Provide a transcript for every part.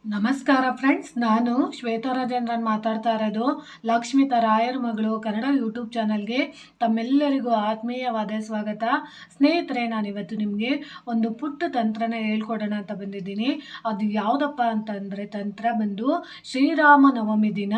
ನಮಸ್ಕಾರ ಫ್ರೆಂಡ್ಸ್, ನಾನು ಶ್ವೇತಾ ರಾಜೇಂದ್ರನ್ ಮಾತಾಡ್ತಾ ಇರೋದು. ಲಕ್ಷ್ಮಿತಾ ರಾಯರ್ ಮಗಳು ಕನ್ನಡ ಯೂಟ್ಯೂಬ್ ಚಾನಲ್ಗೆ ತಮ್ಮೆಲ್ಲರಿಗೂ ಆತ್ಮೀಯವಾದ ಸ್ವಾಗತ. ಸ್ನೇಹಿತರೆ, ನಾನಿವತ್ತು ನಿಮಗೆ ಒಂದು ಪುಟ್ಟ ತಂತ್ರನ ಹೇಳ್ಕೊಡೋಣ ಅಂತ ಬಂದಿದ್ದೀನಿ. ಅದು ಯಾವುದಪ್ಪ ಅಂತಂದರೆ, ತಂತ್ರ ಬಂದು ಶ್ರೀರಾಮ ನವಮಿ ದಿನ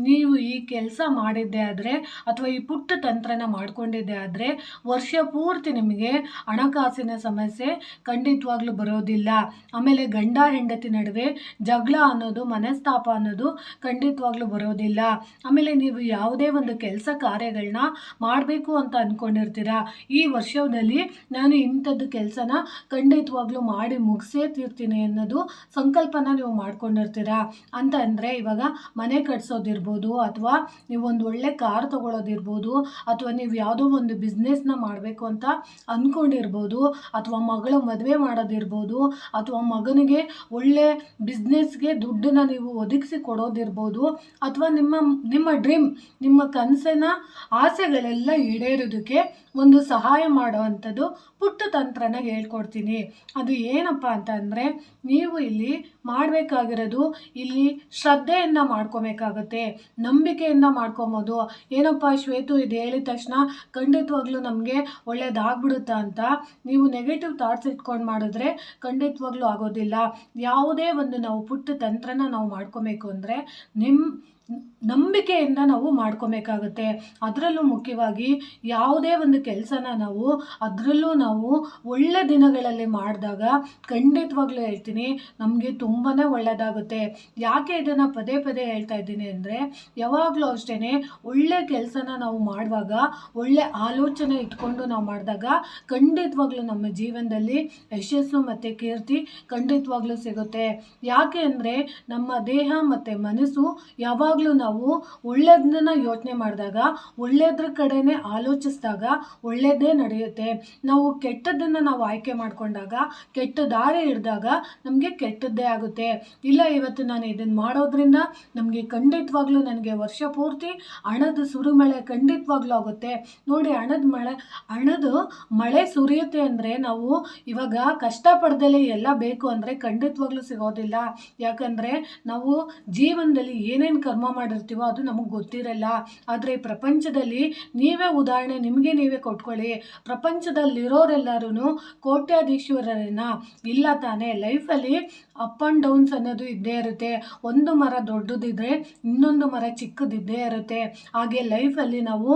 ನೀವು ಈ ಕೆಲಸ ಮಾಡಿದ್ದೆ ಆದರೆ ಅಥವಾ ಈ ಪುಟ್ಟ ತಂತ್ರನ ಮಾಡ್ಕೊಂಡಿದ್ದೆ ಆದರೆ ವರ್ಷ ಪೂರ್ತಿ ನಿಮಗೆ ಹಣಕಾಸಿನ ಸಮಸ್ಯೆ ಖಂಡಿತವಾಗ್ಲೂ ಬರೋದಿಲ್ಲ. ಆಮೇಲೆ ಗಂಡ ಹೆಂಡತಿ ನಡುವೆ ಜಗಳ ಅನ್ನೋದು, ಮನಸ್ತಾಪ ಅನ್ನೋದು ಖಂಡಿತವಾಗ್ಲೂ ಬರೋದಿಲ್ಲ. ಆಮೇಲೆ ನೀವು ಯಾವುದೇ ಒಂದು ಕೆಲಸ ಕಾರ್ಯಗಳನ್ನ ಮಾಡಬೇಕು ಅಂತ ಅಂದ್ಕೊಂಡಿರ್ತೀರ, ಈ ವರ್ಷದಲ್ಲಿ ನಾನು ಇಂಥದ್ದು ಕೆಲಸನ ಖಂಡಿತವಾಗ್ಲೂ ಮಾಡಿ ಮುಗಿಸೇ ತೀರ್ತೀನಿ ಅನ್ನೋದು ಸಂಕಲ್ಪನ ನೀವು ಮಾಡ್ಕೊಂಡಿರ್ತೀರ ಅಂತ ಅಂದರೆ, ಇವಾಗ ಮನೆ ಕಟ್ಸೋದಿರ್ಬೋದು, ಅಥವಾ ನೀವು ಒಂದು ಒಳ್ಳೆ ಕಾರ್ ತಗೊಳ್ಳೋದಿರ್ಬೋದು, ಅಥವಾ ನೀವು ಯಾವುದೋ ಒಂದು ಬಿಸ್ನೆಸ್ನ ಮಾಡಬೇಕು ಅಂತ ಅಂದ್ಕೊಂಡಿರ್ಬೋದು, ಅಥವಾ ಮಗಳ ಮದುವೆ ಮಾಡೋದಿರ್ಬೋದು, ಅಥವಾ ಮಗನಿಗೆ ಒಳ್ಳೆ ಬಿಸ್ನೆಸ್ಗೆ ದುಡ್ಡನ್ನ ನೀವು ಒದಗಿಸಿ ಕೊಡೋದಿರ್ಬೋದು, ಅಥವಾ ನಿಮ್ಮ ಡ್ರೀಮ್, ನಿಮ್ಮ ಕನಸಿನ ಆಸೆಗಳೆಲ್ಲ ಈಡೇರೋದಕ್ಕೆ ಒಂದು ಸಹಾಯ ಮಾಡುವಂಥದ್ದು ಪುಟ್ಟ ತಂತ್ರನ ಹೇಳ್ಕೊಡ್ತೀನಿ. ಅದು ಏನಪ್ಪ ಅಂತ ಅಂದರೆ, ನೀವು ಇಲ್ಲಿ ಮಾಡಬೇಕಾಗಿರೋದು, ಇಲ್ಲಿ ಶ್ರದ್ಧೆಯಿಂದ ಮಾಡ್ಕೋಬೇಕಾಗುತ್ತೆ, ನಂಬಿಕೆಯಿಂದ ಮಾಡ್ಕೊಬೋದು. ಏನಪ್ಪ ಶ್ವೇತು, ಇದು ಹೇಳಿದ ತಕ್ಷಣ ಖಂಡಿತವಾಗ್ಲೂ ನಮಗೆ ಒಳ್ಳೇದಾಗ್ಬಿಡುತ್ತಾ ಅಂತ ನೀವು ನೆಗೆಟಿವ್ ಥಾಟ್ಸ್ ಇಟ್ಕೊಂಡು ಮಾಡಿದ್ರೆ ಖಂಡಿತವಾಗ್ಲೂ ಆಗೋದಿಲ್ಲ. ಯಾವುದೇ ಒಂದು ನಾವು ಪುಟ್ಟ ತಂತ್ರನ ನಾವು ಮಾಡ್ಕೋಬೇಕು ಅಂದರೆ ನಂಬಿಕೆಯಿಂದ ನಾವು ಮಾಡ್ಕೋಬೇಕಾಗುತ್ತೆ. ಅದರಲ್ಲೂ ಮುಖ್ಯವಾಗಿ ಯಾವುದೇ ಒಂದು ಕೆಲಸನ ಅದರಲ್ಲೂ ನಾವು ಒಳ್ಳೆ ದಿನಗಳಲ್ಲಿ ಮಾಡಿದಾಗ ಖಂಡಿತವಾಗ್ಲೂ ಹೇಳ್ತೀನಿ, ನಮಗೆ ತುಂಬಾ ಒಳ್ಳೆಯದಾಗುತ್ತೆ. ಯಾಕೆ ಇದನ್ನು ಪದೇ ಪದೇ ಹೇಳ್ತಾ ಇದ್ದೀನಿ ಅಂದರೆ, ಯಾವಾಗಲೂ ಅಷ್ಟೇ ಒಳ್ಳೆ ಕೆಲಸನ ನಾವು ಮಾಡುವಾಗ, ಒಳ್ಳೆ ಆಲೋಚನೆ ಇಟ್ಕೊಂಡು ನಾವು ಮಾಡಿದಾಗ ಖಂಡಿತವಾಗ್ಲೂ ನಮ್ಮ ಜೀವನದಲ್ಲಿ ಯಶಸ್ಸು ಮತ್ತು ಕೀರ್ತಿ ಖಂಡಿತವಾಗ್ಲೂ ಸಿಗುತ್ತೆ. ಯಾಕೆ ಅಂದರೆ, ನಮ್ಮ ದೇಹ ಮತ್ತು ಮನಸ್ಸು ಯಾವಾಗಲೂ ನಾವು ಒಳ್ಳೆಯದನ್ನ ಯೋಚನೆ ಮಾಡಿದಾಗ, ಒಳ್ಳೆಯದ್ರ ಕಡೆನೇ ಆಲೋಚಿಸಿದಾಗ ಒಳ್ಳೆಯದೇ ನಡೆಯುತ್ತೆ. ನಾವು ಕೆಟ್ಟದ್ದನ್ನು ನಾವು ಆಯ್ಕೆ ಮಾಡಿಕೊಂಡಾಗ, ಕೆಟ್ಟ ದಾರಿ ಹಿಡಿದಾಗ ನಮಗೆ ಕೆಟ್ಟದ್ದೇ ಆಗುತ್ತೆ. ಇಲ್ಲ, ಇವತ್ತು ನಾನು ಇದನ್ನು ಮಾಡೋದ್ರಿಂದ ನಮಗೆ ಖಂಡಿತವಾಗ್ಲೂ ನನಗೆ ವರ್ಷ ಪೂರ್ತಿ ಹಣದ ಸುರಿಮಳೆ ಖಂಡಿತವಾಗ್ಲೂ ಆಗುತ್ತೆ. ನೋಡಿ, ಹಣದ ಮಳೆ ಸುರಿಯುತ್ತೆ ಅಂದರೆ ನಾವು ಇವಾಗ ಕಷ್ಟಪಡ್ದಲೇ ಎಲ್ಲ ಬೇಕು ಅಂದರೆ ಖಂಡಿತವಾಗ್ಲೂ ಸಿಗೋದಿಲ್ಲ. ಯಾಕಂದರೆ ನಾವು ಜೀವನದಲ್ಲಿ ಏನೇನು ಕರ್ಮ ಮಾಡಿರ್ತೀವೋ ಅದು ನಮಗೆ ಗೊತ್ತಿರಲ್ಲ. ಆದರೆ ಪ್ರಪಂಚದಲ್ಲಿ ನೀವೇ ಉದಾಹರಣೆ ನಿಮಗೆ ನೀವೇ ಕೊಟ್ಕೊಳ್ಳಿ, ಪ್ರಪಂಚದಲ್ಲಿರೋರೆಲ್ಲರೂ ಕೋಟ್ಯಾಧೀಶ್ವರರೇನ? ಇಲ್ಲ ತಾನೇ. ಲೈಫಲ್ಲಿ ಅಪ್ ಆ್ಯಂಡ್ ಡೌನ್ಸ್ ಅನ್ನೋದು ಇದ್ದೇ ಇರುತ್ತೆ. ಒಂದು ಮರ ದೊಡ್ಡದಿದ್ರೆ ಇನ್ನೊಂದು ಮರ ಚಿಕ್ಕದಿದ್ದೇ ಇರುತ್ತೆ. ಹಾಗೆ ಲೈಫಲ್ಲಿ ನಾವು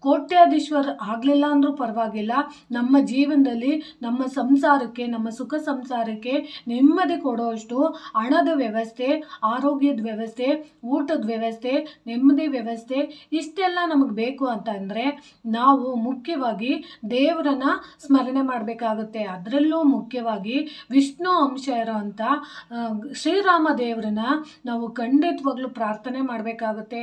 ಕೋಟ್ಯಾಧೀಶ್ವರ ಆಗಲಿಲ್ಲ ಅಂದರೂ ಪರವಾಗಿಲ್ಲ, ನಮ್ಮ ಜೀವನದಲ್ಲಿ ನಮ್ಮ ಸಂಸಾರಕ್ಕೆ, ನಮ್ಮ ಸುಖ ಸಂಸಾರಕ್ಕೆ ನೆಮ್ಮದಿ ಕೊಡೋಷ್ಟು ಹಣದ ವ್ಯವಸ್ಥೆ, ಆರೋಗ್ಯದ ವ್ಯವಸ್ಥೆ, ಊಟದ ವ್ಯವಸ್ಥೆ, ನೆಮ್ಮದಿ ವ್ಯವಸ್ಥೆ ಇಷ್ಟೆಲ್ಲ ನಮಗೆ ಬೇಕು ಅಂತ ಅಂದರೆ ನಾವು ಮುಖ್ಯವಾಗಿ ದೇವರನ್ನ ಸ್ಮರಣೆ ಮಾಡಬೇಕಾಗುತ್ತೆ. ಅದರಲ್ಲೂ ಮುಖ್ಯವಾಗಿ ವಿಷ್ಣು ಅಂಶ ಇರೋವಂಥ ಶ್ರೀರಾಮ ದೇವರನ್ನ ನಾವು ಖಂಡಿತವಾಗ್ಲೂ ಪ್ರಾರ್ಥನೆ ಮಾಡಬೇಕಾಗುತ್ತೆ.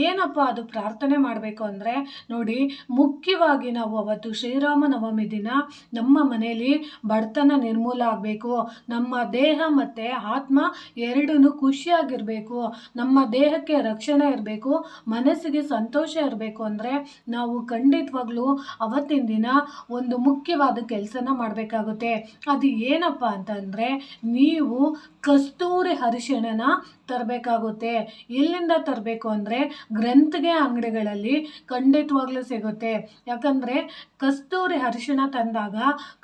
ಏನಪ್ಪ ಅದು ಪ್ರಾರ್ಥನೆ ಮಾಡಬೇಕು ಅಂದರೆ, ನೋಡಿ, ಮುಖ್ಯವಾಗಿ ನಾವು ಅವತ್ತು ಶ್ರೀರಾಮ ನವಮಿ ದಿನ ನಮ್ಮ ಮನೆಯಲ್ಲಿ ಬಡತನ ನಿರ್ಮೂಲ ಆಗಬೇಕು, ನಮ್ಮ ದೇಹ ಮತ್ತು ಆತ್ಮ ಎರಡೂ ಖುಷಿಯಾಗಿರಬೇಕು, ನಮ್ಮ ದೇಹಕ್ಕೆ ರಕ್ಷಣೆ ಇರಬೇಕು, ಮನಸ್ಸಿಗೆ ಸಂತೋಷ ಇರಬೇಕು ಅಂದರೆ ನಾವು ಖಂಡಿತವಾಗ್ಲೂ ಅವತ್ತಿನ ದಿನ ಒಂದು ಮುಖ್ಯವಾದ ಕೆಲಸನ ಮಾಡಬೇಕಾಗುತ್ತೆ. ಅದು ಏನಪ್ಪ ಅಂತಂದರೆ, ನೀವು ಕಸ್ತೂರಿ ಅರಿಶಿಣನ ತರಬೇಕಾಗುತ್ತೆ. ಎಲ್ಲಿಂದ ತರಬೇಕು ಅಂದರೆ, ಗ್ರಂಥಿಗೆ ಅಂಗಡಿಗಳಲ್ಲಿ ಖಂಡಿತವಾಗ್ಲೂ ಸಿಗುತ್ತೆ. ಯಾಕಂದರೆ ಕಸ್ತೂರಿ ಅರಿಶಿಣ ತಂದಾಗ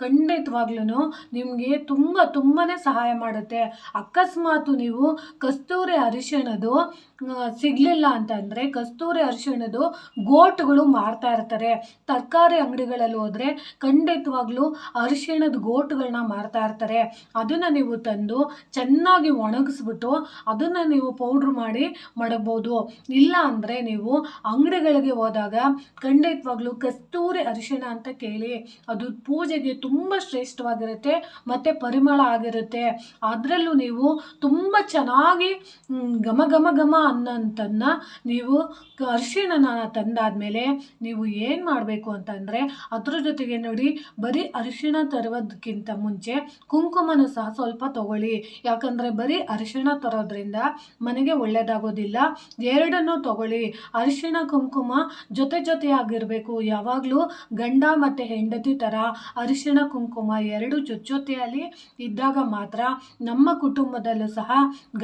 ಖಂಡಿತವಾಗ್ಲೂ ನಿಮಗೆ ತುಂಬಾ ಸಹಾಯ ಮಾಡುತ್ತೆ. ಅಕಸ್ಮಾತ್ ನೀವು ಕಸ್ತೂರಿ ಅರಿಶಿಣದು ಸಿಗಲಿಲ್ಲ ಅಂತಂದರೆ, ಕಸ್ತೂರಿ ಅರಿಶಿಣದು ಗೋಟುಗಳು ಮಾರ್ತಾ ಇರ್ತಾರೆ. ತರಕಾರಿ ಅಂಗಡಿಗಳಲ್ಲಿ ಹೋದರೆ ಖಂಡಿತವಾಗ್ಲೂ ಅರಿಶಿಣದ ಗೋಟುಗಳನ್ನ ಮಾರ್ತಾ ಇರ್ತಾರೆ. ಅದನ್ನು ನೀವು ತಂದು ಚೆನ್ನಾಗಿ ಒಣಗಿಸ್ಬಿಟ್ಟು ಅದನ್ನು ನೀವು ಪೌಡ್ರ್ ಮಾಡಿ ಮಡಗ್ಬೋದು. ಇಲ್ಲ ಅಂದರೆ ನೀವು ಅಂಗಡಿಗಳಿಗೆ ಹೋದಾಗ ಖಂಡಿತವಾಗ್ಲೂ ಕಸ್ತೂರಿ ಅರಿಶಿಣ ಅಂತ ಕೇಳಿ, ಅದು ಪೂಜೆಗೆ ತುಂಬ ಶ್ರೇಷ್ಠವಾಗಿರುತ್ತೆ ಮತ್ತು ಪರಿಮಳ ಆಗಿರುತ್ತೆ. ಅದರಲ್ಲೂ ನೀವು ತುಂಬ ಚೆನ್ನಾಗಿ ಘಮ ಘಮ ಘಮ ಅನ್ನೋಂಥದ್ದನ್ನ ನೀವು ಅರಿಶಿಣನ ತಂದಾದಮೇಲೆ ನೀವು ಏನು ಮಾಡಬೇಕು ಅಂತಂದರೆ ಅದ್ರ ಜೊತೆಗೆ ನೋಡಿ, ಬರೀ ಅರಿಶಿಣ ತರೋದಕ್ಕಿಂತ ಮುಂಚೆ ಕುಂಕುಮನೂ ಸಹ ಸ್ವಲ್ಪ ತಗೊಳ್ಳಿ. ಯಾಕಂದರೆ ಬರೀ ಅರಿಶಿಣ ತರೋದ್ರಿಂದ ಮನೆಗೆ ಒಳ್ಳೆಯದಾಗೋದಿಲ್ಲ. ಎರಡನ್ನೂ ತಗೊಳ್ಳಿ. ಅರಿಶಿಣ ಕುಂಕುಮ ಜೊತೆಯಾಗಿರಬೇಕು. ಯಾವಾಗಲೂ ಗಂಡ ಮತ್ತು ಹೆಂಡತಿ ಥರ ಅರಿಶಿಣ ಕುಂಕುಮ ಎರಡು ಜೊತೆಯಲ್ಲಿ ಇದ್ದಾಗ ಮಾತ್ರ ನಮ್ಮ ಕುಟುಂಬದಲ್ಲೂ ಸಹ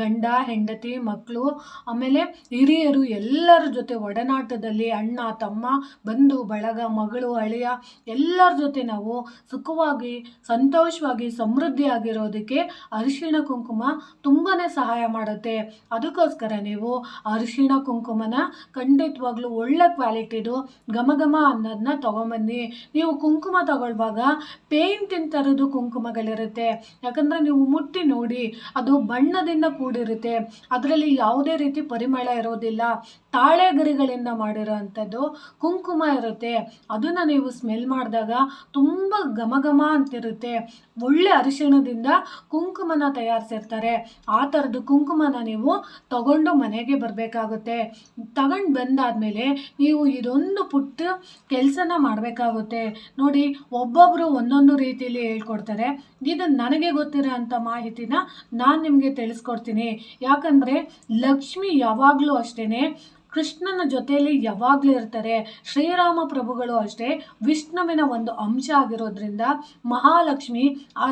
ಗಂಡ ಹೆಂಡತಿ ಮಕ್ಕಳು ಆಮೇಲೆ ಹಿರಿಯರು ಎಲ್ಲರ ಜೊತೆ ಒಡನಾಟದಲ್ಲಿ ಅಣ್ಣ ತಮ್ಮ ಬಂಧು ಬಳಗ ಮಗಳು ಅಳಿಯ ಎಲ್ಲರ ಜೊತೆ ನಾವು ಸುಖವಾಗಿ ಸಂತೋಷವಾಗಿ ಸಮೃದ್ಧಿಯಾಗಿರೋದಕ್ಕೆ ಅರಿಶಿಣ ಕುಂಕುಮ ತುಂಬಾ ಸಹಾಯ ಮಾಡುತ್ತೆ. ಅದಕ್ಕೋಸ್ಕರ ನೀವು ಅರಿಶಿಣ ಕುಂಕುಮನ ಖಂಡಿತವಾಗ್ಲೂ ಒಳ್ಳೆ ಕ್ವಾಲಿಟಿದು ಘಮ ಘಮ ಅನ್ನೋದನ್ನ ತೊಗೊಂಬನ್ನಿ. ನೀವು ಕುಂಕುಮ ತಗೊಳ್ಳುವಾಗ ಪೇಂಟಿನ ಥರದ್ದು ಕುಂಕುಮಗಳಿರುತ್ತೆ. ಯಾಕಂದರೆ ನೀವು ಮುಟ್ಟಿ ನೋಡಿ, ಅದು ಬಣ್ಣದಿಂದ ಕೂಡಿರುತ್ತೆ. ಅದರಲ್ಲಿ ಯಾವುದೇ ರೀತಿ ಪರಿಮಳ ಇರೋದಿಲ್ಲ. ತಾಳೆ ಗರಿಗಳಿಂದ ಮಾಡಿರೋ ಅಂಥದ್ದು ಕುಂಕುಮ ಇರುತ್ತೆ. ಅದನ್ನು ನೀವು ಸ್ಮೆಲ್ ಮಾಡಿದಾಗ ತುಂಬ ಘಮ ಘಮ ಅಂತಿರುತ್ತೆ. ಒಳ್ಳೆ ಅರಿಶಿಣದಿಂದ ಕುಂಕುಮನ ತಯಾರಿಸಿರ್ತಾರೆ. ಆ ಥರದ್ದು ಕುಂಕುಮನ ನೀವು ತಗೊಂಡು ಮನೆಗೆ ಬರಬೇಕಾಗುತ್ತೆ. ತಗೊಂಡು ಬಂದಾದಮೇಲೆ ನೀವು ಇದೊಂದು ಪುಟ್ಟ ಕೆಲಸನ ಮಾಡಬೇಕಾಗುತ್ತೆ. ನೋಡಿ, ಒಬ್ಬೊಬ್ಬರು ಒಂದೊಂದು ರೀತಿಯಲ್ಲಿ ಹೇಳ್ಕೊಡ್ತಾರೆ. ಇದು ನನಗೆ ಗೊತ್ತಿರೋ ಅಂಥ ಮಾಹಿತಿನ ನಾನು ನಿಮಗೆ ತಿಳಿಸ್ಕೊಡ್ತೀನಿ. ಯಾಕಂದರೆ ಲಕ್ಷ್ಮಿ ಯಾವಾಗಲೂ ಅಷ್ಟೇ ಕೃಷ್ಣನ ಜೊತೆಯಲ್ಲಿ ಯಾವಾಗಲೂ ಇರ್ತಾರೆ. ಶ್ರೀರಾಮ ಪ್ರಭುಗಳು ಅಷ್ಟೇ ವಿಷ್ಣುವಿನ ಒಂದು ಅಂಶ ಆಗಿರೋದ್ರಿಂದ ಮಹಾಲಕ್ಷ್ಮಿ ಆ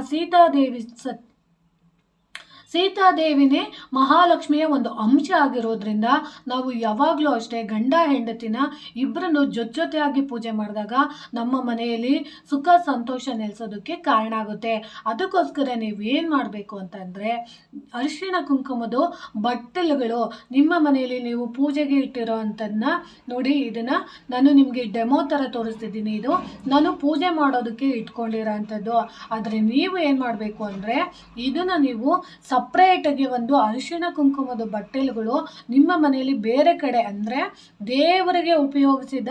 ಸೀತಾದೇವಿನೇ ಮಹಾಲಕ್ಷ್ಮಿಯ ಒಂದು ಅಂಶ ಆಗಿರೋದ್ರಿಂದ ನಾವು ಯಾವಾಗಲೂ ಅಷ್ಟೇ ಗಂಡ ಹೆಂಡತಿನ ಇಬ್ಬರನ್ನು ಜೊತೆಯಾಗಿ ಪೂಜೆ ಮಾಡಿದಾಗ ನಮ್ಮ ಮನೆಯಲ್ಲಿ ಸುಖ ಸಂತೋಷ ನೆಲೆಸೋದಕ್ಕೆ ಕಾರಣ ಆಗುತ್ತೆ. ಅದಕ್ಕೋಸ್ಕರ ನೀವೇನು ಮಾಡಬೇಕು ಅಂತಂದರೆ ಅರಿಶಿಣ ಕುಂಕುಮದ ಬಟ್ಟಲುಗಳು ನಿಮ್ಮ ಮನೆಯಲ್ಲಿ ನೀವು ಪೂಜೆಗೆ ಇಟ್ಟಿರೋ ಅಂಥದ್ದನ್ನ ನೋಡಿ, ಇದನ್ನು ನಾನು ನಿಮಗೆ ಡೆಮೋ ಥರ ತೋರಿಸ್ತಿದ್ದೀನಿ. ಇದು ನಾನು ಪೂಜೆ ಮಾಡೋದಕ್ಕೆ ಇಟ್ಕೊಂಡಿರೋ ಅಂಥದ್ದು. ಆದರೆ ನೀವು ಏನು ಮಾಡಬೇಕು ಅಂದರೆ ಇದನ್ನು ನೀವು ಸಪ್ರೇಟಾಗಿ ಒಂದು ಅರಿಶಿಣ ಕುಂಕುಮದ ಬಟ್ಟಲುಗಳು ನಿಮ್ಮ ಮನೆಯಲ್ಲಿ ಬೇರೆ ಕಡೆ ಅಂದರೆ ದೇವರಿಗೆ ಉಪಯೋಗಿಸಿದ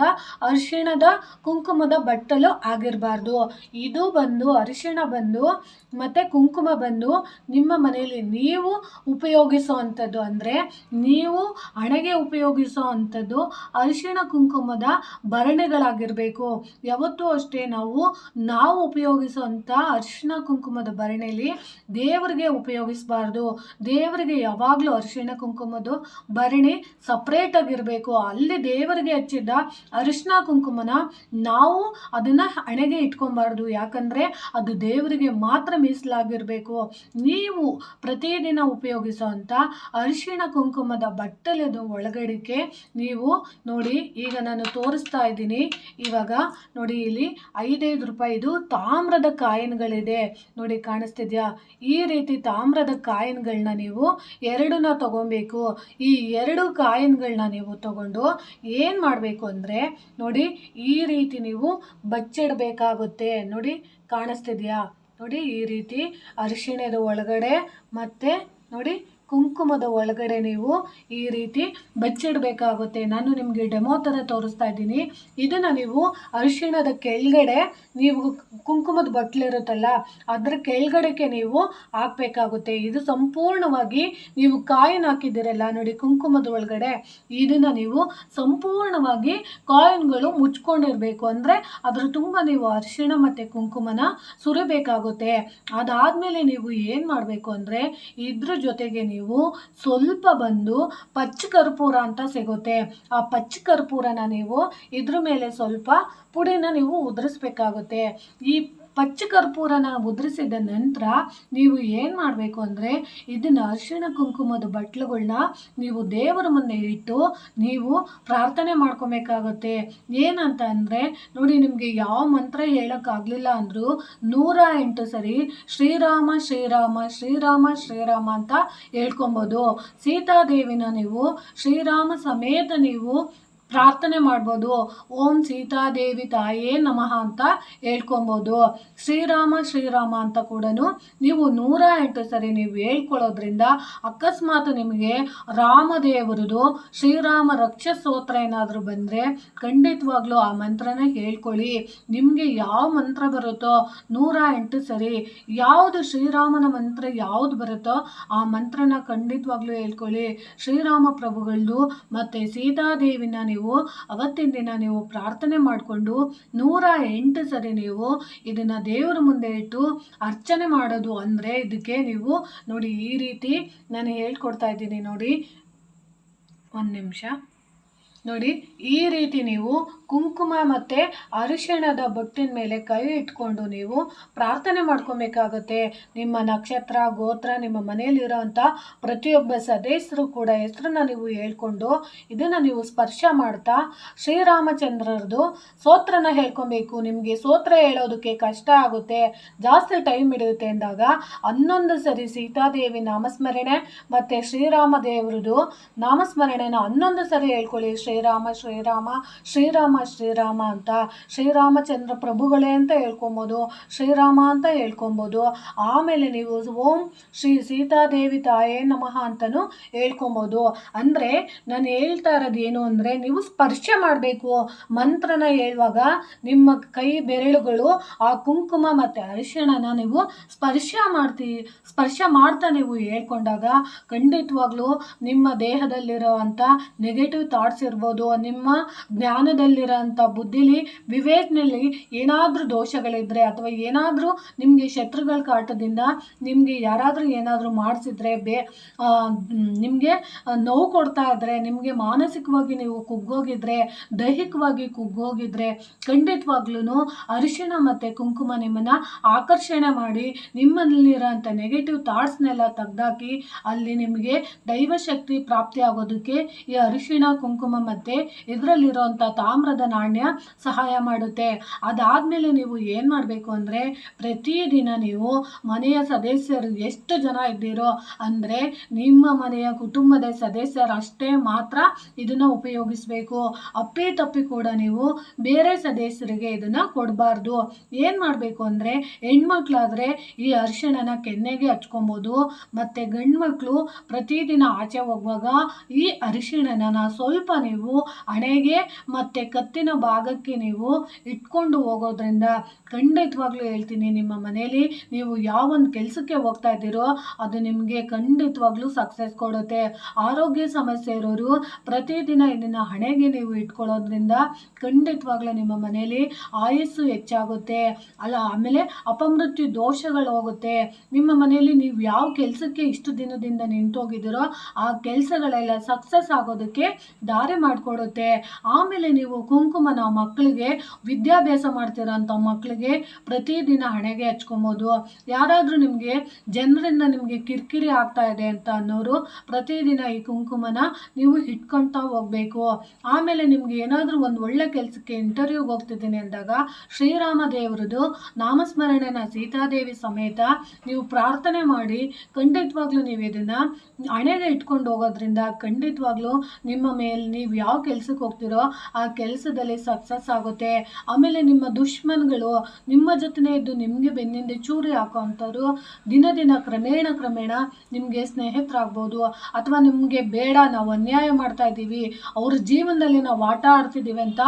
ಅರಿಶಿಣದ ಕುಂಕುಮದ ಬಟ್ಟಲು ಆಗಿರಬಾರ್ದು. ಇದು ಬಂದು ಅರಿಶಿಣ ಬಂದು ಮತ್ತು ಕುಂಕುಮ ಬಂದು ನಿಮ್ಮ ಮನೆಯಲ್ಲಿ ನೀವು ಉಪಯೋಗಿಸೋ ಅಂಥದ್ದು ಅಂದರೆ ನೀವು ಹಣೆಗೆ ಉಪಯೋಗಿಸೋ ಅಂಥದ್ದು ಅರಿಶಿಣ ಕುಂಕುಮದ ಭರಣೆಗಳಾಗಿರಬೇಕು. ಯಾವತ್ತೂ ಅಷ್ಟೇ ನಾವು ಉಪಯೋಗಿಸೋ ಅಂಥ ಅರಿಶಿಣ ಕುಂಕುಮದ ಭರಣೆಯಲ್ಲಿ ದೇವರಿಗೆ ಉಪಯೋಗಿಸಬಾರ್ದು. ದೇವರಿಗೆ ಯಾವಾಗಲೂ ಅರಿಶಿಣ ಕುಂಕುಮದ ಭರಣಿ ಸಪ್ರೇಟಾಗಿರಬೇಕು. ಅಲ್ಲಿ ದೇವರಿಗೆ ಹಚ್ಚಿದ್ದ ಅರಿಶಿಣ ಕುಂಕುಮನ ನಾವು ಅದನ್ನು ಹಣೆಗೆ ಇಟ್ಕೊಬಾರ್ದು. ಯಾಕಂದರೆ ಅದು ದೇವರಿಗೆ ಮಾತ್ರ ಮೀಸಲಾಗಿರಬೇಕು. ನೀವು ಪ್ರತಿದಿನ ಉಪಯೋಗಿಸುವಂಥ ಅರಿಶಿಣ ಕುಂಕುಮದ ಬಟ್ಟಲದ ಒಳಗಡಿಕೆ ನೀವು ನೋಡಿ, ಈಗ ನಾನು ತೋರಿಸ್ತಾ ಇದ್ದೀನಿ. ಇವಾಗ ನೋಡಿ, ಇಲ್ಲಿ 5 ರೂಪಾಯಿದು ತಾಮ್ರದ ಕಾಯಿನ್ಗಳಿದೆ ನೋಡಿ, ಕಾಣಿಸ್ತಿದ್ಯಾ? ಈ ರೀತಿ ತಾಮ್ರದ ಕಾಯಿನ್ಗಳನ್ನ ನೀವು 2ನ ತಗೊಬೇಕು. ಈ 2 ಕಾಯಿನ್ಗಳನ್ನ ನೀವು ತಗೊಂಡು ಏನು ಮಾಡಬೇಕು ಅಂದರೆ ನೋಡಿ, ಈ ರೀತಿ ನೀವು ಬಚ್ಚಿಡಬೇಕಾಗುತ್ತೆ. ನೋಡಿ, ಕಾಣಿಸ್ತಿದ್ಯಾ? ನೋಡಿ, ಈ ರೀತಿ ಅರಿಶಿಣದ ಒಳಗಡೆ ಮತ್ತು ನೋಡಿ ಕುಂಕುಮದ ಒಳಗಡೆ ನೀವು ಈ ರೀತಿ ಬಚ್ಚಿಡಬೇಕಾಗುತ್ತೆ. ನಾನು ನಿಮಗೆ ಡೆಮೋ ಥರ ತೋರಿಸ್ತಾ ಇದ್ದೀನಿ. ಇದನ್ನು ನೀವು ಅರಿಶಿಣದ ಕೆಳಗಡೆ ನೀವು ಕುಂಕುಮದ ಬಟ್ಲಿರುತ್ತಲ್ಲ ಅದರ ಕೆಳಗಡೆಗೆ ನೀವು ಹಾಕಬೇಕಾಗುತ್ತೆ. ಇದು ಸಂಪೂರ್ಣವಾಗಿ ನೀವು ಕಾಯಿನ್ ಹಾಕಿದ್ದೀರಲ್ಲ ನೋಡಿ ಕುಂಕುಮದ ಒಳಗಡೆ, ಇದನ್ನು ನೀವು ಸಂಪೂರ್ಣವಾಗಿ ಕಾಯಿನ್ಗಳು ಮುಚ್ಕೊಂಡಿರಬೇಕು. ಅಂದರೆ ಅದ್ರ ತುಂಬ ನೀವು ಅರಿಶಿಣ ಮತ್ತು ಕುಂಕುಮನ ಸುರಿಬೇಕಾಗುತ್ತೆ. ಅದಾದಮೇಲೆ ನೀವು ಏನು ಮಾಡಬೇಕು ಅಂದರೆ ಇದ್ರ ಜೊತೆಗೆ ನೀವು ಸ್ವಲ್ಪ ಬಂದು ಪಚ್ಚ ಕರ್ಪೂರ ಅಂತ ಸಿಗುತ್ತೆ. ಆ ಪಚ್ಚ ಕರ್ಪೂರನ ನೀವು ಇದ್ರ ಮೇಲೆ ಸ್ವಲ್ಪ ಪುಡಿನ ನೀವು ಉದುರಿಸ್ಬೇಕಾಗುತ್ತೆ. ಈ ಪಚ್ಚ ಕರ್ಪೂರನ ಉದುರಿಸಿದ ನಂತರ ನೀವು ಏನು ಮಾಡಬೇಕು ಅಂದರೆ ಇದನ್ನು ಅರಿಶಿಣ ಕುಂಕುಮದ ಬಟ್ಲುಗಳನ್ನ ನೀವು ದೇವರ ಮುಂದೆ ಇಟ್ಟು ನೀವು ಪ್ರಾರ್ಥನೆ ಮಾಡ್ಕೊಬೇಕಾಗುತ್ತೆ. ಏನಂತ ಅಂದರೆ ನೋಡಿ, ನಿಮಗೆ ಯಾವ ಮಂತ್ರ ಹೇಳೋಕ್ಕಾಗಲಿಲ್ಲ ಅಂದರೂ 108 ಸರಿ ಶ್ರೀರಾಮ ಶ್ರೀರಾಮ ಶ್ರೀರಾಮ ಶ್ರೀರಾಮ ಅಂತ ಹೇಳ್ಕೊಬೋದು. ಸೀತಾದೇವಿನ ನೀವು ಶ್ರೀರಾಮ ಸಮೇತ ನೀವು ಪ್ರಾರ್ಥನೆ ಮಾಡ್ಬೋದು. ಓಂ ಸೀತಾದೇವಿ ತಾಯೇ ನಮಃ ಅಂತ ಹೇಳ್ಕೊಬೋದು. ಶ್ರೀರಾಮ ಶ್ರೀರಾಮ ಅಂತ ಕೂಡ ನೀವು 108 ಸರಿ ನೀವು ಹೇಳ್ಕೊಳ್ಳೋದ್ರಿಂದ ಅಕಸ್ಮಾತ್ ನಿಮಗೆ ರಾಮದೇವರದು ಶ್ರೀರಾಮ ರಕ್ಷ ಸ್ತೋತ್ರ ಏನಾದರೂ ಬಂದರೆ ಖಂಡಿತವಾಗ್ಲೂ ಆ ಮಂತ್ರನ ಹೇಳ್ಕೊಳ್ಳಿ. ನಿಮಗೆ ಯಾವ ಮಂತ್ರ ಬರುತ್ತೋ 108 ಸರಿ ಯಾವುದು ಶ್ರೀರಾಮನ ಮಂತ್ರ ಯಾವುದು ಬರುತ್ತೋ ಆ ಮಂತ್ರನ ಖಂಡಿತವಾಗ್ಲೂ ಹೇಳ್ಕೊಳ್ಳಿ. ಶ್ರೀರಾಮ ಪ್ರಭುಗಳದ್ದು ಮತ್ತು ಸೀತಾದೇವಿನ ನೀವು ಅವತ್ತಿನ ದಿನ ನೀವು ಪ್ರಾರ್ಥನೆ ಮಾಡಿಕೊಂಡು 108 ಸರಿ ನೀವು ಇದನ್ನು ದೇವರ ಮುಂದೆ ಇಟ್ಟು ಅರ್ಚನೆ ಮಾಡೋದು. ಅಂದರೆ ಇದಕ್ಕೆ ನೀವು ನೋಡಿ ಈ ರೀತಿ ನಾನು ಹೇಳ್ಕೊಡ್ತಾ ಇದ್ದೀನಿ ನೋಡಿ, ಒಂದು ನಿಮಿಷ ನೋಡಿ, ಈ ರೀತಿ ನೀವು ಕುಂಕುಮ ಮತ್ತು ಅರಿಶಿಣದ ಬೊಟ್ಟಿನ ಮೇಲೆ ಕೈ ಇಟ್ಕೊಂಡು ನೀವು ಪ್ರಾರ್ಥನೆ ಮಾಡ್ಕೊಬೇಕಾಗತ್ತೆ. ನಿಮ್ಮ ನಕ್ಷತ್ರ ಗೋತ್ರ ನಿಮ್ಮ ಮನೆಯಲ್ಲಿರೋಂಥ ಪ್ರತಿಯೊಬ್ಬ ಸದಸ್ಯರು ಕೂಡ ಹೆಸರನ್ನ ನೀವು ಹೇಳ್ಕೊಂಡು ಇದನ್ನು ನೀವು ಸ್ಪರ್ಶ ಮಾಡ್ತಾ ಶ್ರೀರಾಮಚಂದ್ರರದು ಸ್ತೋತ್ರನ ಹೇಳ್ಕೊಬೇಕು. ನಿಮಗೆ ಸ್ತೋತ್ರ ಹೇಳೋದಕ್ಕೆ ಕಷ್ಟ ಆಗುತ್ತೆ, ಜಾಸ್ತಿ ಟೈಮ್ ಹಿಡಿಯುತ್ತೆ ಅಂದಾಗ 11 ಸರಿ ಸೀತಾದೇವಿ ನಾಮಸ್ಮರಣೆ ಮತ್ತು ಶ್ರೀರಾಮ ದೇವರದು ನಾಮಸ್ಮರಣೆನ 11 ಸರಿ ಹೇಳ್ಕೊಳ್ಳಿ. ಶ್ರೀರಾಮ ಶ್ರೀರಾಮ ಶ್ರೀರಾಮ ಶ್ರೀರಾಮ ಅಂತ ಶ್ರೀರಾಮಚಂದ್ರ ಪ್ರಭುಗಳೇ ಅಂತ ಹೇಳ್ಕೊಬೋದು, ಶ್ರೀರಾಮ ಅಂತ ಹೇಳ್ಕೊಬೋದು. ಆಮೇಲೆ ನೀವು ಓಂ ಶ್ರೀ ಸೀತಾದೇವಿ ತಾಯೇ ನಮಃ ಅಂತಲೂ ಹೇಳ್ಕೊಬೋದು. ಅಂದರೆ ನಾನು ಹೇಳ್ತಾ ಇರೋದು ಏನು ಅಂದರೆ ನೀವು ಸ್ಪರ್ಶ ಮಾಡಬೇಕು. ಮಂತ್ರನ ಹೇಳುವಾಗ ನಿಮ್ಮ ಕೈ ಬೆರಳುಗಳು ಆ ಕುಂಕುಮ ಮತ್ತು ಅರಿಶಿಣನ ನೀವು ಸ್ಪರ್ಶ ಮಾಡ್ತಾ ನೀವು ಹೇಳ್ಕೊಂಡಾಗ ಖಂಡಿತವಾಗ್ಲೂ ನಿಮ್ಮ ದೇಹದಲ್ಲಿರೋ ಅಂಥ ನೆಗೆಟಿವ್ ಥಾಟ್ಸ್ ಇರ್ಬೋದು, ನಿಮ್ಮ ಜ್ಞಾನದಲ್ಲಿರೋಂಥ ಬುದ್ಧಿಲಿ ವಿವೇಕನಲ್ಲಿ ಏನಾದರೂ ದೋಷಗಳಿದ್ದರೆ ಅಥವಾ ಏನಾದರೂ ನಿಮಗೆ ಶತ್ರುಗಳ ಕಾಟದಿಂದ ನಿಮಗೆ ಯಾರಾದರೂ ಏನಾದರೂ ಮಾಡಿಸಿದ್ರೆ ನಿಮಗೆ ನೋವು ಕೊಡ್ತಾ ಇದ್ದರೆ, ನಿಮಗೆ ಮಾನಸಿಕವಾಗಿ ನೀವು ಕುಗ್ಗೋಗಿದ್ರೆ, ದೈಹಿಕವಾಗಿ ಕುಗ್ಗೋಗಿದ್ರೆ ಖಂಡಿತವಾಗ್ಲೂ ಅರಿಶಿಣ ಮತ್ತು ಕುಂಕುಮ ನಿಮ್ಮನ್ನು ಆಕರ್ಷಣೆ ಮಾಡಿ ನಿಮ್ಮಲ್ಲಿರೋಂಥ ನೆಗೆಟಿವ್ ಥಾಟ್ಸ್ನೆಲ್ಲ ತೆಗೆದಾಕಿ ಅಲ್ಲಿ ನಿಮಗೆ ದೈವಶಕ್ತಿ ಪ್ರಾಪ್ತಿ ಆಗೋದಕ್ಕೆ ಈ ಅರಿಶಿಣ ಕುಂಕುಮ ಮತ್ತು ಇದರಲ್ಲಿರೋಂಥ ತಾಮ್ರದ ನಾಣ್ಯ ಸಹಾಯ ಮಾಡುತ್ತೆ. ಅದಾದಮೇಲೆ ನೀವು ಏನು ಮಾಡಬೇಕು ಅಂದರೆ ಪ್ರತಿದಿನ ನೀವು ಮನೆಯ ಸದಸ್ಯರು ಎಷ್ಟು ಜನ ಇದ್ದೀರೋ ಅಂದರೆ ನಿಮ್ಮ ಮನೆಯ ಕುಟುಂಬದ ಸದಸ್ಯರು ಅಷ್ಟೇ ಮಾತ್ರ ಇದನ್ನು ಉಪಯೋಗಿಸಬೇಕು. ಅಪ್ಪಿ ತಪ್ಪಿ ಕೂಡ ನೀವು ಬೇರೆ ಸದಸ್ಯರಿಗೆ ಇದನ್ನು ಕೊಡಬಾರ್ದು. ಏನು ಮಾಡಬೇಕು ಅಂದರೆ ಹೆಣ್ಮಕ್ಳಾದರೆ ಈ ಅರಿಶಿಣನ ಕೆನ್ನೆಗೆ ಹಚ್ಕೊಬೋದು, ಮತ್ತು ಗಂಡು ಮಕ್ಕಳು ಪ್ರತಿದಿನ ಆಚೆ ಹೋಗುವಾಗ ಈ ಅರಿಶಿಣನ ಸ್ವಲ್ಪ ನೀವು ಹಣೆಗೆ ಮತ್ತು ಕತ್ತಿನ ಭಾಗಕ್ಕೆ ನೀವು ಇಟ್ಕೊಂಡು ಹೋಗೋದ್ರಿಂದ ಖಂಡಿತವಾಗ್ಲೂ ಹೇಳ್ತೀನಿ ನಿಮ್ಮ ಮನೇಲಿ ನೀವು ಯಾವೊಂದು ಕೆಲಸಕ್ಕೆ ಹೋಗ್ತಾ ಇದ್ದೀರೋ ಅದು ನಿಮಗೆ ಖಂಡಿತವಾಗ್ಲೂ ಸಕ್ಸಸ್ ಕೊಡುತ್ತೆ. ಆರೋಗ್ಯ ಸಮಸ್ಯೆ ಇರೋರು ಪ್ರತಿದಿನ ಇದನ್ನು ಹಣೆಗೆ ನೀವು ಇಟ್ಕೊಳ್ಳೋದ್ರಿಂದ ಖಂಡಿತವಾಗ್ಲೂ ನಿಮ್ಮ ಮನೇಲಿ ಆಯಸ್ಸು ಹೆಚ್ಚಾಗುತ್ತೆ. ಆಮೇಲೆ ಅಪಮೃತ್ಯು ದೋಷಗಳು ಹೋಗುತ್ತೆ. ನಿಮ್ಮ ಮನೆಯಲ್ಲಿ ನೀವು ಯಾವ ಕೆಲಸಕ್ಕೆ ಇಷ್ಟು ದಿನದಿಂದ ನಿಂತೋಗಿದ್ದೀರೋ ಆ ಕೆಲಸಗಳೆಲ್ಲ ಸಕ್ಸಸ್ ಆಗೋದಕ್ಕೆ ದಾರಿ ಮಾಡಿಕೊಡುತ್ತೆ. ಆಮೇಲೆ ನೀವು ಕುಂಕುಮನ ಮಕ್ಕಳಿಗೆ ವಿದ್ಯಾಭ್ಯಾಸ ಮಾಡ್ತಿರೋಂಥ ಮಕ್ಕಳಿಗೆ ಪ್ರತಿದಿನ ಹಣೆಗೆ ಹಚ್ಕೊಬೋದು. ಯಾರಾದರೂ ನಿಮಗೆ ಜನರಿಂದ ನಿಮಗೆ ಕಿರಿಕಿರಿ ಆಗ್ತಾ ಇದೆ ಅಂತ ಅನ್ನೋರು ಪ್ರತಿದಿನ ಈ ಕುಂಕುಮನ ನೀವು ಇಟ್ಕೊಳ್ತಾ ಹೋಗಬೇಕು. ಆಮೇಲೆ ನಿಮ್ಗೆ ಏನಾದರೂ ಒಂದು ಒಳ್ಳೆ ಕೆಲಸಕ್ಕೆ ಇಂಟರ್ವ್ಯೂಗೆ ಹೋಗ್ತಿದ್ದೀನಿ ಅಂದಾಗ ಶ್ರೀರಾಮ ದೇವರದು ನಾಮಸ್ಮರಣೆನ ಸೀತಾದೇವಿ ಸಮೇತ ನೀವು ಪ್ರಾರ್ಥನೆ ಮಾಡಿ ಖಂಡಿತವಾಗ್ಲೂ ನೀವು ಇದನ್ನು ಹಣೆಗೆ ಇಟ್ಕೊಂಡು ಹೋಗೋದ್ರಿಂದ ಖಂಡಿತವಾಗ್ಲೂ ನಿಮ್ಮ ಮೇಲೆ ನೀವು ಯಾವ ಕೆಲಸಕ್ಕೆ ಹೋಗ್ತಿರೋ ಆ ಕೆಲಸದಲ್ಲಿ ಸಕ್ಸಸ್ ಆಗುತ್ತೆ. ಆಮೇಲೆ ನಿಮ್ಮ ದುಶ್ಮನ್ಗಳು ನಿಮ್ಮ ಜೊತೆನೇ ಇದ್ದು ನಿಮಗೆ ಬೆನ್ನಿಂದ ಚೂರಿ ಹಾಕೋವಂಥವ್ರು ದಿನ ದಿನ ಕ್ರಮೇಣ ನಿಮಗೆ ಸ್ನೇಹಿತರಾಗ್ಬೋದು, ಅಥವಾ ನಿಮಗೆ ಬೇಡ ನಾವು ಅನ್ಯಾಯ ಮಾಡ್ತಾ ಇದ್ದೀವಿ ಅವ್ರ ಜೀವನದಲ್ಲಿ ನಾವು ಆಟ ಆಡ್ತಿದ್ದೀವಿ ಅಂತ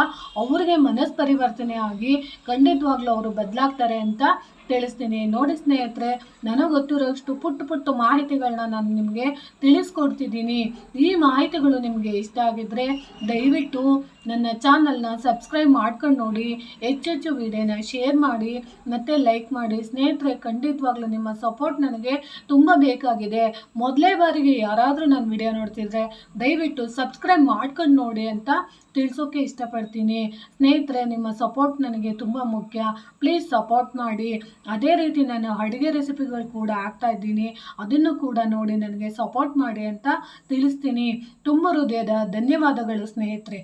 ಅವ್ರಿಗೆ ಮನಸ್ಸು ಪರಿವರ್ತನೆ ಆಗಿ ಖಂಡಿತವಾಗ್ಲೂ ಅವರು ಬದಲಾಗ್ತಾರೆ ಅಂತ ತಿಳಿಸ್ತೀನಿ. ನೋಡಿ ಸ್ನೇಹಿತರೆ, ನನಗೆ ಗೊತ್ತಿರೋಷ್ಟು ಪುಟ್ಟ ಮಾಹಿತಿಗಳನ್ನ ನಾನು ನಿಮಗೆ ತಿಳಿಸ್ಕೊಡ್ತಿದ್ದೀನಿ. ಈ ಮಾಹಿತಿಗಳು ನಿಮಗೆ ಇಷ್ಟ ಆಗಿದ್ದರೆ ದಯವಿಟ್ಟು ನನ್ನ ಚಾನಲ್ನ ಸಬ್ಸ್ಕ್ರೈಬ್ ಮಾಡ್ಕೊಂಡು ನೋಡಿ, ಹೆಚ್ಚೆಚ್ಚು ವಿಡಿಯೋನ ಶೇರ್ ಮಾಡಿ ಮತ್ತು ಲೈಕ್ ಮಾಡಿ. ಸ್ನೇಹಿತರೆ, ಖಂಡಿತವಾಗ್ಲೂ ನಿಮ್ಮ ಸಪೋರ್ಟ್ ನನಗೆ ತುಂಬ ಬೇಕಾಗಿದೆ. ಮೊದಲೇ ಬಾರಿಗೆ ಯಾರಾದರೂ ನನ್ನ ವಿಡಿಯೋ ನೋಡ್ತಿದ್ರೆ ದಯವಿಟ್ಟು ಸಬ್ಸ್ಕ್ರೈಬ್ ಮಾಡ್ಕೊಂಡು ನೋಡಿ ಅಂತ ತಿಳಿಸೋಕ್ಕೆ ಇಷ್ಟಪಡ್ತೀನಿ. ಸ್ನೇಹಿತರೆ, ನಿಮ್ಮ ಸಪೋರ್ಟ್ ನನಗೆ ತುಂಬ ಮುಖ್ಯ. ಪ್ಲೀಸ್ ಸಪೋರ್ಟ್ ಮಾಡಿ. ಅದೇ ರೀತಿ ನಾನು ಅಡುಗೆ ರೆಸಿಪಿಗಳು ಕೂಡ ಹಾಕ್ತಾ ಇದ್ದೀನಿ, ಅದನ್ನು ಕೂಡ ನೋಡಿ ನನಗೆ ಸಪೋರ್ಟ್ ಮಾಡಿ ಅಂತ ತಿಳಿಸ್ತೀನಿ. ತುಂಬ ಹೃದಯದ ಧನ್ಯವಾದಗಳು ಸ್ನೇಹಿತರೆ.